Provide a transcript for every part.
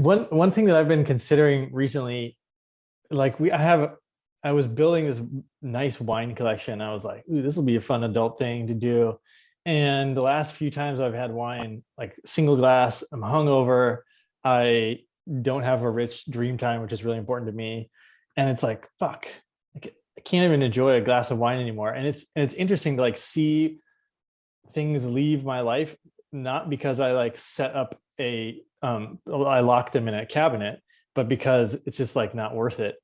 One thing that I've been considering recently, like I was building this nice wine collection. I was like, ooh, this will be a fun adult thing to do. And the last few times I've had wine, like single glass, I'm hungover. I don't have a rich dream time, which is really important to me. And it's like, fuck, I can't even enjoy a glass of wine anymore. And it's interesting to like see things leave my life, not because I like set up I locked them in a cabinet, but because it's just like not worth it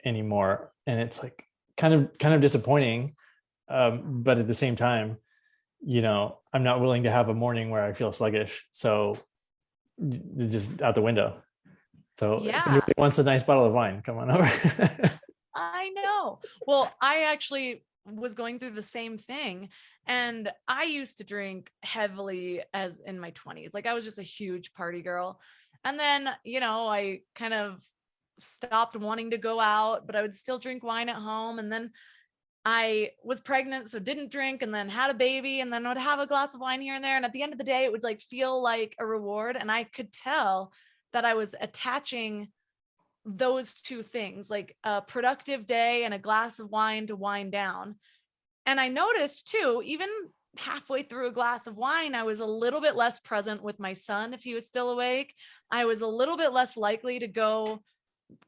anymore. And it's like kind of disappointing. But at the same time, I'm not willing to have a morning where I feel sluggish. So just out the window. So if Yeah, anybody wants a nice bottle of wine, come on over. I know. Well, I actually was going through the same thing. And I used to drink heavily as in my 20s. Like I was just a huge party girl. And then, I kind of stopped wanting to go out, but I would still drink wine at home. And then I was pregnant, so didn't drink, and then had a baby, and then would have a glass of wine here and there. And at the end of the day, it would like feel like a reward. And I could tell that I was attaching those two things, like a productive day and a glass of wine to wind down. And I noticed too, even halfway through a glass of wine, I was a little bit less present with my son if he was still awake. I was a little bit less likely to go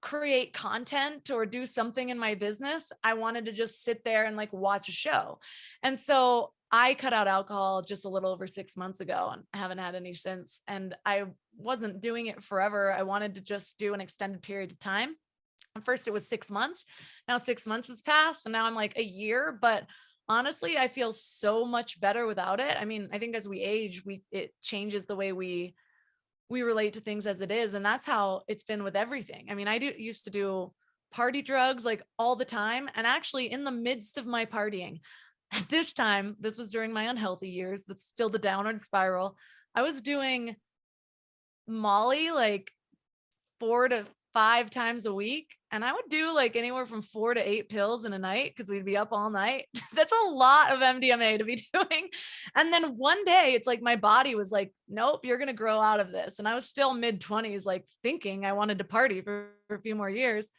create content or do something in my business. I wanted to just sit there and like watch a show. And so I cut out alcohol just a little over 6 months ago and I haven't had any since. And I wasn't doing it forever. I wanted to just do an extended period of time. At first it was 6 months. Now 6 months has passed and now I'm like a year, but honestly, I feel so much better without it. I mean, I think as we age, it changes the way we relate to things as it is, and that's how it's been with everything. I mean, I used to do party drugs like all the time, and actually in the midst of my partying at this time, this was during my unhealthy years, that's still the downward spiral. I was doing Molly like 4 to 5 times a week. And I would do like anywhere from 4 to 8 pills in a night because we'd be up all night. That's a lot of MDMA to be doing. And then one day it's like my body was like, nope, you're going to grow out of this. And I was still mid 20s, like thinking I wanted to party for a few more years.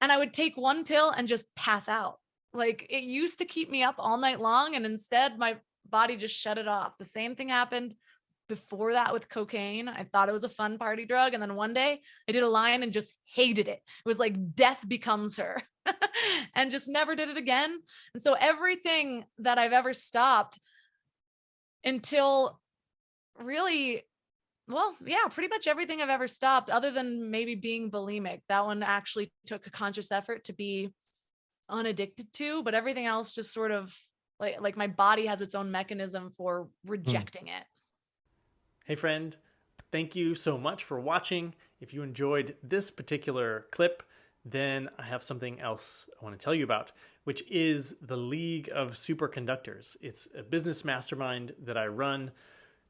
And I would take one pill and just pass out. Like it used to keep me up all night long. And instead, my body just shut it off. The same thing happened before that with cocaine. I thought it was a fun party drug. And then one day I did a line and just hated it. It was like death becomes her and just never did it again. And so everything that I've ever stopped until really, well, yeah, pretty much everything I've ever stopped, other than maybe being bulimic. That one actually took a conscious effort to be unaddicted to, but everything else just sort of like my body has its own mechanism for Hmm. rejecting it. Hey, friend, thank you so much for watching. If you enjoyed this particular clip, then I have something else I want to tell you about, which is the League of Superconductors. It's a business mastermind that I run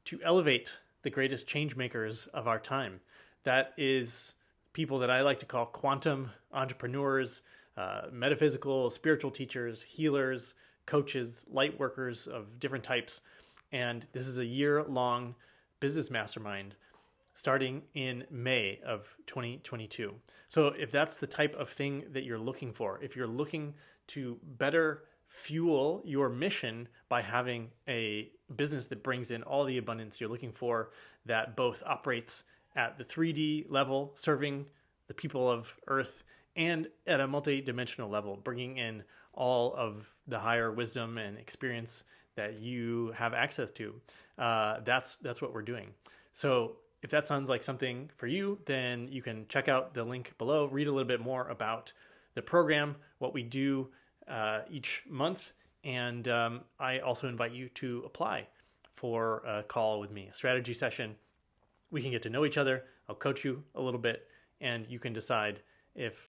to elevate the greatest change makers of our time. That is people that I like to call quantum entrepreneurs, metaphysical, spiritual teachers, healers, coaches, light workers of different types. And this is a year-long business mastermind starting in May of 2022. So if that's the type of thing that you're looking for, if you're looking to better fuel your mission by having a business that brings in all the abundance you're looking for, that both operates at the 3D level, serving the people of Earth, and at a multi-dimensional level, bringing in all of the higher wisdom and experience that you have access to. That's what we're doing. So if that sounds like something for you, then you can check out the link below, read a little bit more about the program, what we do each month, and I also invite you to apply for a call with me, a strategy session. We can get to know each other. I'll coach you a little bit, and you can decide if